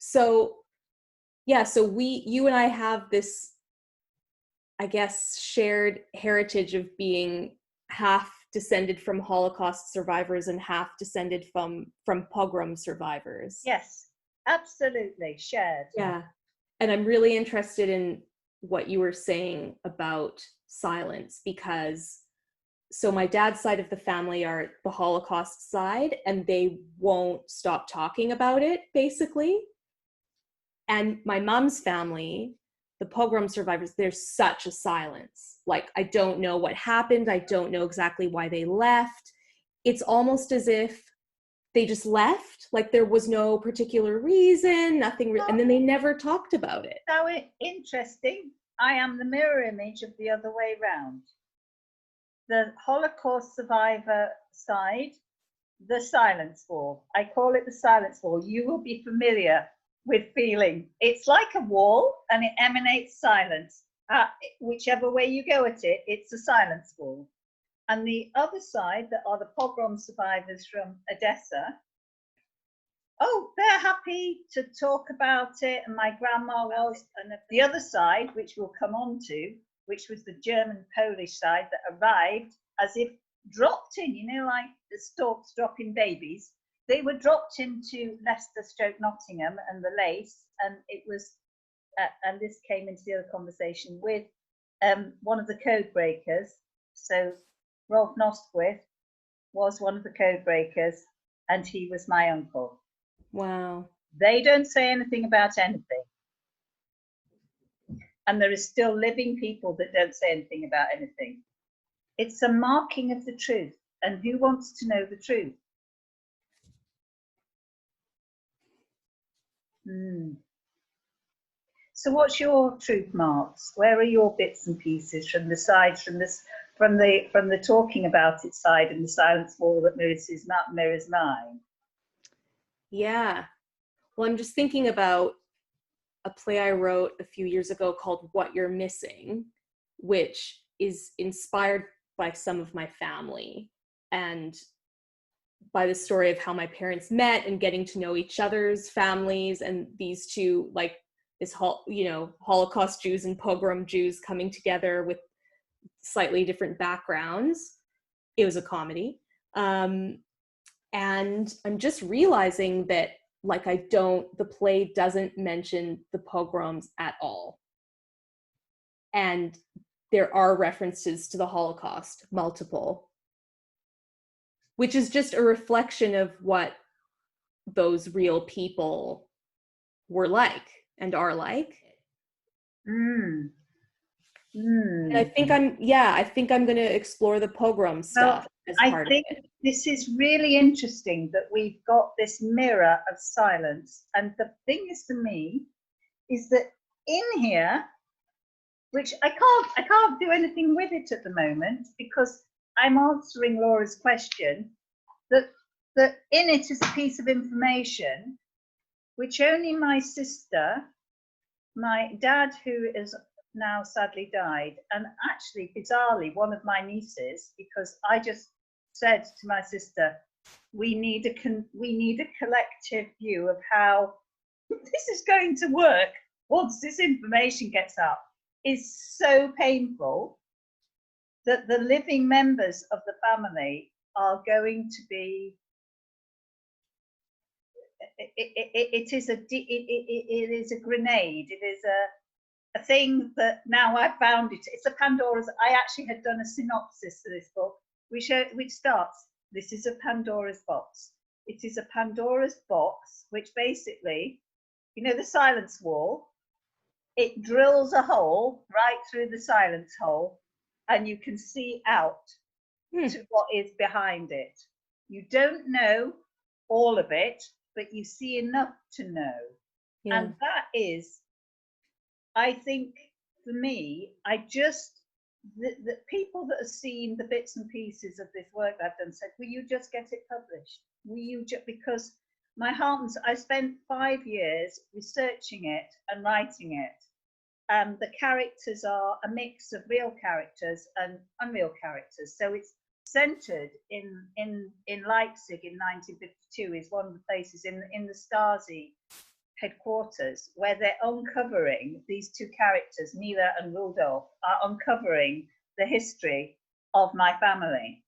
So, yeah, so you and I have this, I guess, shared heritage of being half descended from Holocaust survivors and half descended from pogrom survivors. Yes, absolutely shared. Yeah. And I'm really interested in what you were saying about silence, because so my dad's side of the family are the Holocaust side, and they won't stop talking about it, basically. And my mom's family, the pogrom survivors, there's such a silence. Like, I don't know what happened. I don't know exactly why they left. It's almost as if they just left, like there was no particular reason, nothing, and then they never talked about it. So interesting. I am the mirror image of the other way round. The Holocaust survivor side, the silence wall. I call it the silence wall. You will be familiar with feeling. It's like a wall and it emanates silence. Whichever way you go at it, it's a silence wall. And the other side, that are the pogrom survivors from Odessa, oh, they're happy to talk about it, and my grandma was. And the other side, which we'll come on to, which was the German-Polish side that arrived as if dropped in, you know, like the storks dropping babies. They were dropped into Leicester/Nottingham and the Lace, and it was, and this came into the other conversation with one of the code breakers. So Rolf Nosko was one of the code breakers, and he was my uncle. Wow. They don't say anything about anything. And there is still living people that don't say anything about anything. It's a marking of the truth. And who wants to know the truth? So what's your truth marks? Where are your bits and pieces from the sides, from the talking about it side and the silence wall that mirrors mine? Yeah. Well, I'm just thinking about a play I wrote a few years ago called What You're Missing, which is inspired by some of my family and by the story of how my parents met and getting to know each other's families, and these two, like this whole, Holocaust Jews and pogrom Jews coming together with slightly different backgrounds. It was a comedy. And I'm just realizing that, like, the play doesn't mention the pogroms at all. And there are references to the Holocaust, multiple, which is just a reflection of what those real people were like and are like. And I think I'm going to explore the pogrom stuff as part of it. I think this is really interesting that we've got this mirror of silence. And the thing is, for me, is that in here, which I can't do anything with it at the moment because I'm answering Laura's question, that in it is a piece of information which only my sister, my dad, who is now sadly died, and actually bizarrely one of my nieces, because I just said to my sister, we need a collective view of how this is going to work once this information gets up, is so painful that the living members of the family are going to be, it is a grenade, it is a thing that now I've found it. It's a Pandora's. I actually had done a synopsis to this book, which starts, this is a Pandora's box. It is a Pandora's box, which basically, the silence wall, it drills a hole right through the silence hole, and you can see out to what is behind it. You don't know all of it, but you see enough to know. Yeah. And that is, I think, for me, the people that have seen the bits and pieces of this work I've done said, will you just get it published? Will you just, because my heart and I spent 5 years researching it and writing it. The characters are a mix of real characters and unreal characters. So it's centered in Leipzig in 1952, is one of the places in the Stasi headquarters, where they're uncovering, these two characters, Mila and Rudolph, are uncovering the history of my family.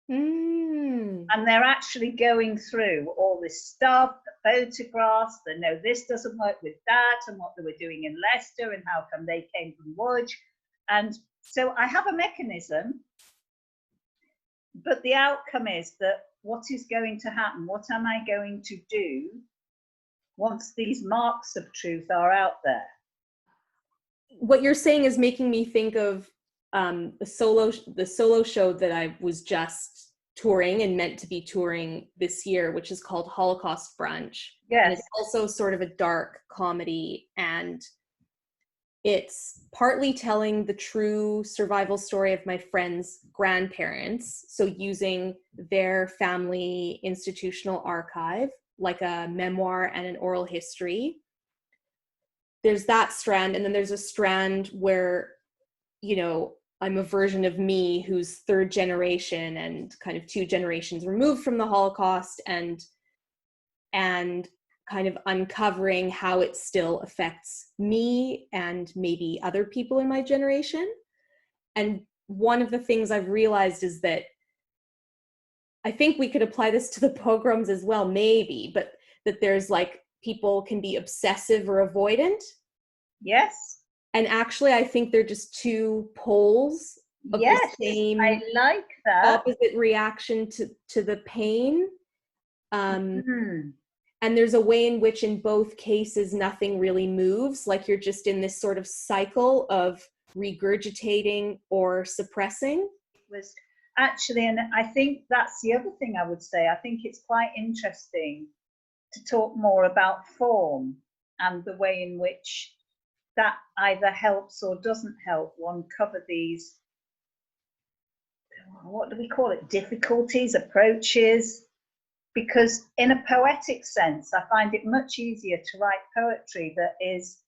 And they're actually going through all this stuff, the photographs, they know this doesn't work with that, and what they were doing in Leicester, and how come they came from Wudge. And so I have a mechanism, but the outcome is that what is going to happen? What am I going to do once these marks of truth are out there? What you're saying is making me think of the solo show that I was just touring and meant to be touring this year, which is called Holocaust Brunch. Yes. And it's also sort of a dark comedy, and it's partly telling the true survival story of my friend's grandparents, so using their family institutional archive, like a memoir and an oral history. There's that strand, and then there's a strand where, you know, I'm a version of me who's third generation and kind of 2 generations removed from the Holocaust, and kind of uncovering how it still affects me and maybe other people in my generation. And one of the things I've realized is that I think we could apply this to the pogroms as well, maybe, but that there's like, people can be obsessive or avoidant. Yes. And actually, I think they're just 2 poles of the same, I like that, opposite reaction to the pain. And there's a way in which in both cases, nothing really moves. Like you're just in this sort of cycle of regurgitating or suppressing. It was actually, and I think that's the other thing I would say. I think it's quite interesting to talk more about form and the way in which that either helps or doesn't help one cover these, what do we call it, difficulties, approaches. Because in a poetic sense, I find it much easier to write poetry that is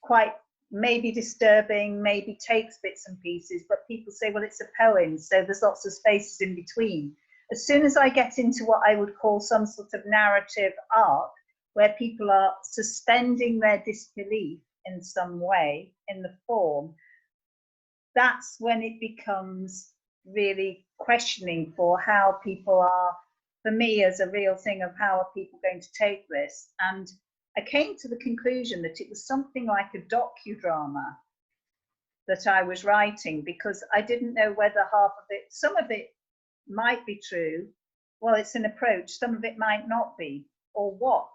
quite maybe disturbing, maybe takes bits and pieces, but people say, well, it's a poem, so there's lots of spaces in between. As soon as I get into what I would call some sort of narrative arc, where people are suspending their disbelief in some way in the form, that's when it becomes really questioning for how people are, for me, as a real thing of how are people going to take this. And I came to the conclusion that it was something like a docudrama that I was writing, because I didn't know whether half of it, some of it might be true, well, it's an approach, some of it might not be, or what.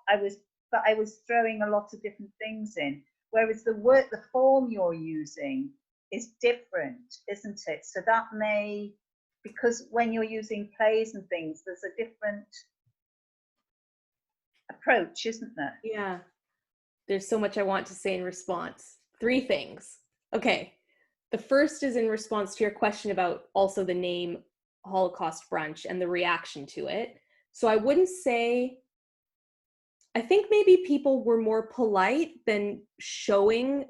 But I was throwing a lot of different things in, whereas the form you're using is different, isn't it? So that may, because when you're using plays and things, there's a different approach, isn't there? Yeah. There's so much I want to say in response. 3 things. Okay. The first is in response to your question about also the name Holocaust Brunch and the reaction to it. So I wouldn't say, I think maybe people were more polite than showing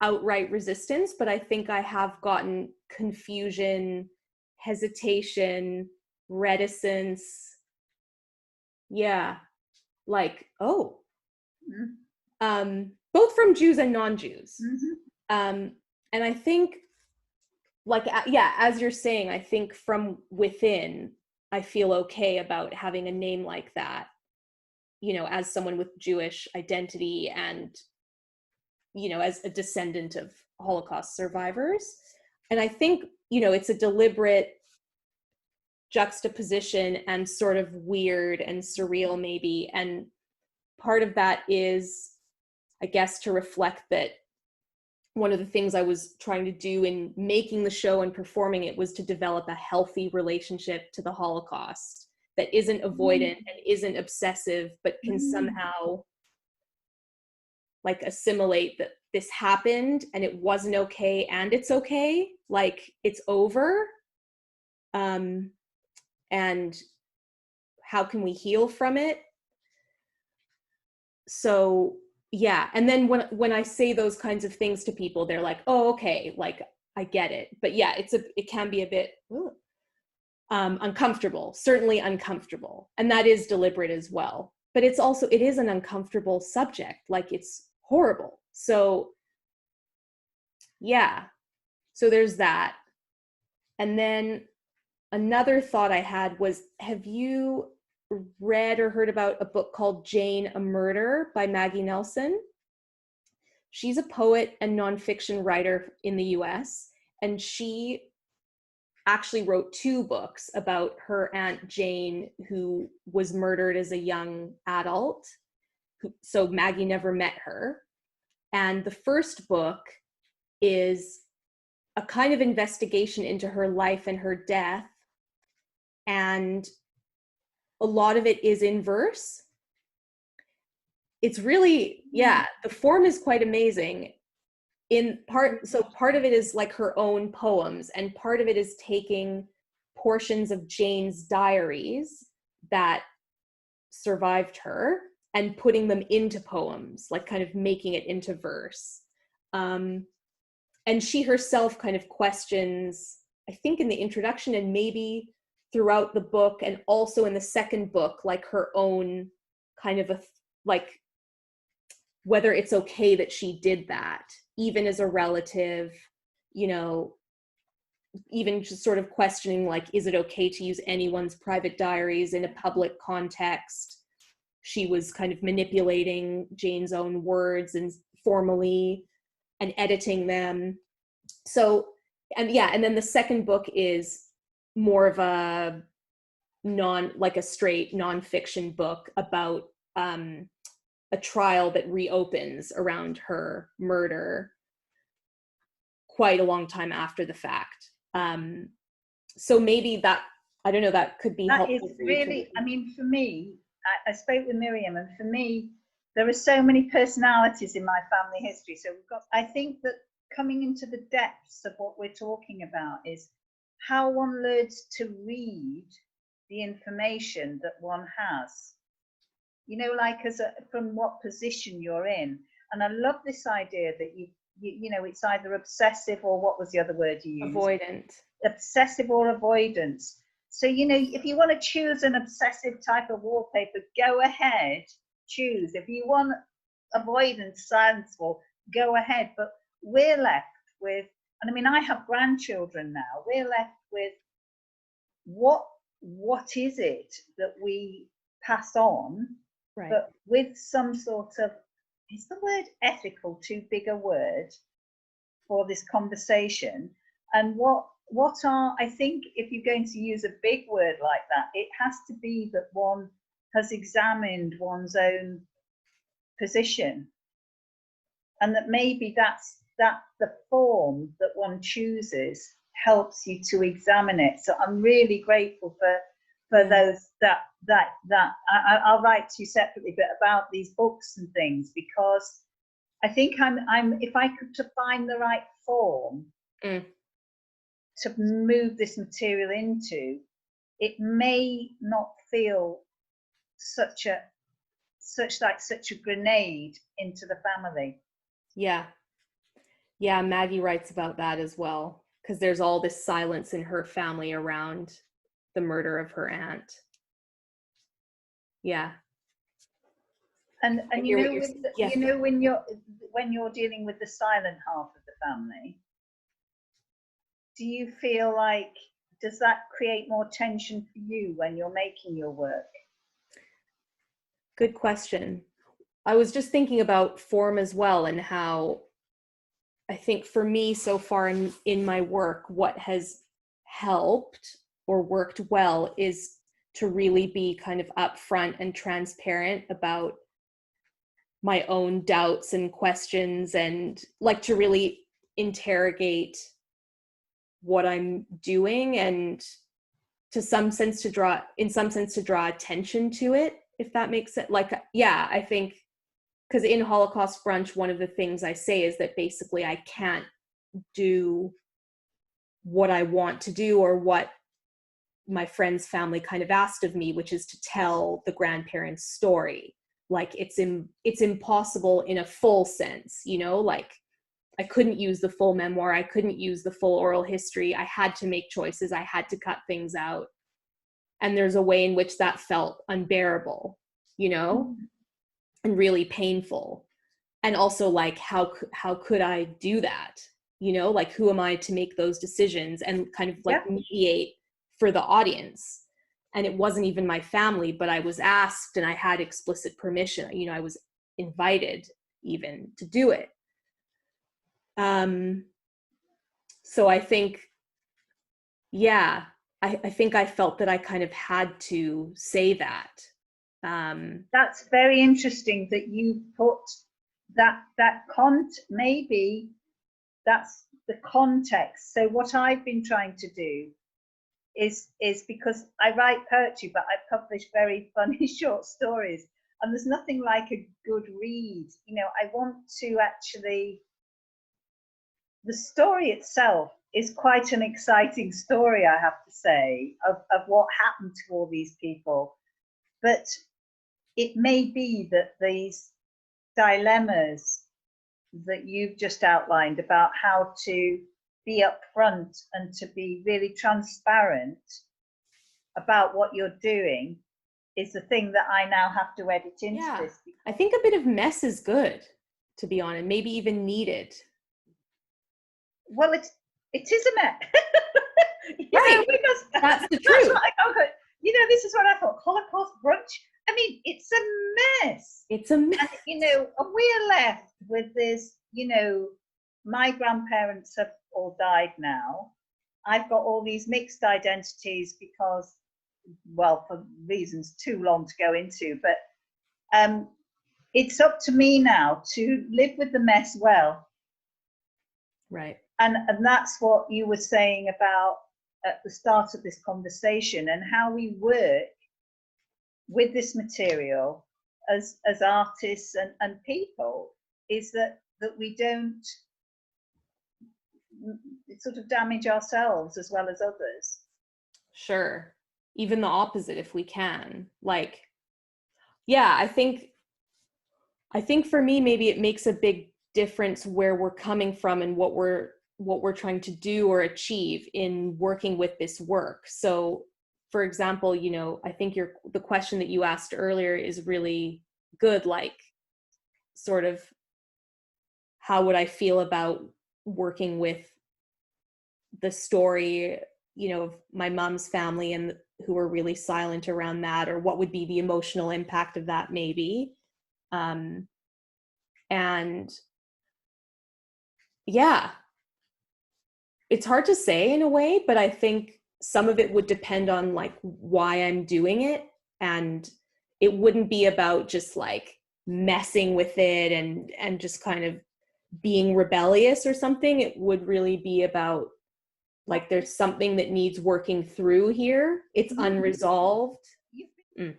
outright resistance, but I think I have gotten confusion, hesitation, reticence. Yeah, like, oh, both from Jews and non-Jews. And I think, like, yeah, as you're saying, I think from within, I feel okay about having a name like that, you know, as someone with Jewish identity and, you know, as a descendant of Holocaust survivors. And I think, you know, it's a deliberate juxtaposition and sort of weird and surreal maybe. And part of that is, I guess, to reflect that one of the things I was trying to do in making the show and performing it was to develop a healthy relationship to the Holocaust that isn't avoidant and isn't obsessive, but can somehow like assimilate that this happened and it wasn't okay and it's okay, like it's over. And how can we heal from it? So yeah, and then when I say those kinds of things to people, they're like, oh, okay, like I get it. But yeah, it can be a bit uncomfortable, certainly uncomfortable. And that is deliberate as well. but it's also, it is an uncomfortable subject. Like, it's horrible. So yeah, so there's that. And then another thought I had was, have you read or heard about a book called Jane, a Murder by Maggie Nelson? She's a poet and nonfiction writer in the US, and she actually wrote 2 books about her Aunt Jane, who was murdered as a young adult. So Maggie never met her. And the first book is a kind of investigation into her life and her death. And a lot of it is in verse. It's really, yeah, the form is quite amazing. So part of it is like her own poems, and part of it is taking portions of Jane's diaries that survived her and putting them into poems, like kind of making it into verse. And she herself kind of questions, I think in the introduction and maybe throughout the book, and also in the second book, like her own kind of like whether it's okay that she did that, even as a relative, you know, even just sort of questioning, like, is it okay to use anyone's private diaries in a public context? She was kind of manipulating Jane's own words and formally and editing them. So, and yeah, and then the second book is more of a straight nonfiction book about a trial that reopens around her murder quite a long time after the fact. So maybe that, I don't know, that could be That helpful is for you really, I mean, for me, I spoke with Miriam, and for me, there are so many personalities in my family history. So we've got, I think that coming into the depths of what we're talking about is how one learns to read the information that one has. You know, like from what position you're in. And I love this idea that you know, it's either obsessive or what was the other word you used? avoidant. Obsessive or avoidance. So, you know, if you want to choose an obsessive type of wallpaper, go ahead, choose. If you want avoidance, silence, go ahead. But we're left with, and I mean, I have grandchildren now, we're left with what is it that we pass on, Right. but with some sort of, is the word ethical too big a word for this conversation? And what are, I think if you're going to use a big word like that, it has to be that one has examined one's own position, and that maybe that's the form that one chooses helps you to examine it. So I'm really grateful for those that I'll write to you separately, but about these books and things, because I think I'm if I could to find the right form to move this material into, it may not feel such a grenade into the family. Yeah. Yeah, Maggie writes about that as well, because there's all this silence in her family around the murder of her aunt. Yeah. And you know, with yeah. you know, when you're dealing with the silent half of the family, do you feel like, does that create more tension for you when you're making your work? Good question. I was just thinking about form as well, and how I think for me so far in my work, what has helped or worked well is to really be kind of upfront and transparent about my own doubts and questions, and like to really interrogate what I'm doing, and in some sense to draw attention to it, if that makes sense. Like, yeah, I think, because in Holocaust Brunch, one of the things I say is that basically I can't do what I want to do, or what my friend's family kind of asked of me, which is to tell the grandparents' story. Like, it's impossible in a full sense, you know, like I couldn't use the full memoir, I couldn't use the full oral history, I had to make choices, I had to cut things out. And there's a way in which that felt unbearable. you know, and really painful. And also like, how could I do that? You know, like, who am I to make those decisions and kind of like Yeah. mediate for the audience? And it wasn't even my family, but I was asked and I had explicit permission. You know, I was invited even to do it. So I think, yeah, I think I felt that I kind of had to say that. That's very interesting that you put maybe that's the context. So what I've been trying to do is because I write poetry, but I publish very funny short stories, and there's nothing like a good read. You know, I want to actually, the story itself is quite an exciting story, I have to say, of what happened to all these people. But it may be that these dilemmas that you've just outlined about how to be upfront and to be really transparent about what you're doing is the thing that I now have to edit into Yeah, this. I think a bit of mess is good, to be honest, maybe even needed. Well, it is a mess. Right, Because that's the that's truth. what I thought. This is what I thought. Holocaust brunch. I mean, it's a mess. It's a mess. And and we're left with this. My grandparents have all died now. I've got all these mixed identities because, well, for reasons too long to go into, but it's up to me now to live with the mess well. Right. And that's what you were saying about at the start of this conversation, and how we work with this material as artists and people, is that we don't sort of damage ourselves as well as others. Sure. Even the opposite if we can. Like, yeah, I think for me maybe it makes a big difference where we're coming from and what we're trying to do or achieve in working with this work. So for example, I think the question that you asked earlier is really good, like, sort of, how would I feel about working with the story, of my mom's family and who were really silent around that, or what would be the emotional impact of that maybe. And yeah, it's hard to say in a way, but I think some of it would depend on like why I'm doing it. And it wouldn't be about just like messing with it and just kind of being rebellious or something. It would really be about like, there's something that needs working through here. It's unresolved. Mm.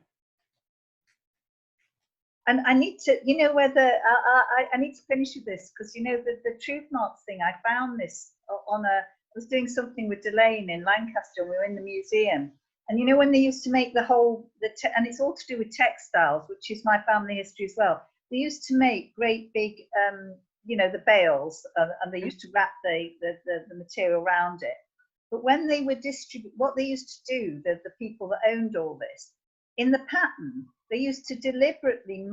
And I need to, whether I need to finish with this, because the truth marks thing. I found this on I was doing something with Delane in Lancaster, and we were in the museum, and when they used to make the whole and it's all to do with textiles, which is my family history as well. They used to make great big, the bales, and they used to wrap the material around it. But when they were what they used to do, the people that owned all this, in the pattern, they used to deliberately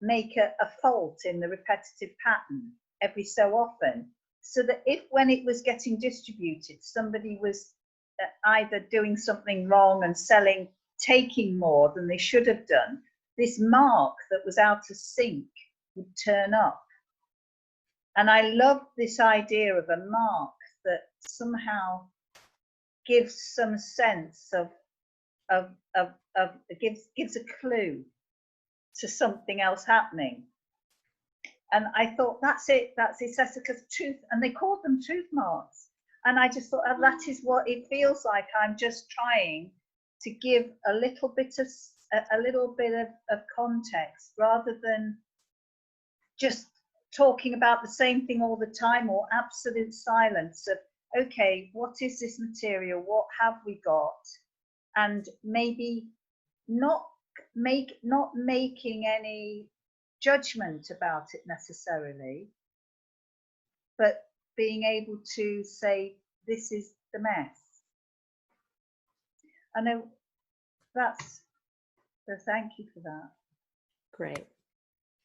make a fault in the repetitive pattern every so often, so that if, when it was getting distributed, somebody was either doing something wrong and taking more than they should have done, this mark that was out of sync would turn up. And I love this idea of a mark that somehow gives some sense of gives a clue to something else happening. And I thought, that's Jessica's truth, and they called them truth marks. And I just thought, that is what it feels like. I'm just trying to give a little bit of context, rather than just talking about the same thing all the time, or absolute silence of, okay, what is this material? What have we got? And maybe not making any judgment about it necessarily, but being able to say, this is the mess. I know that's So thank you for that. Great.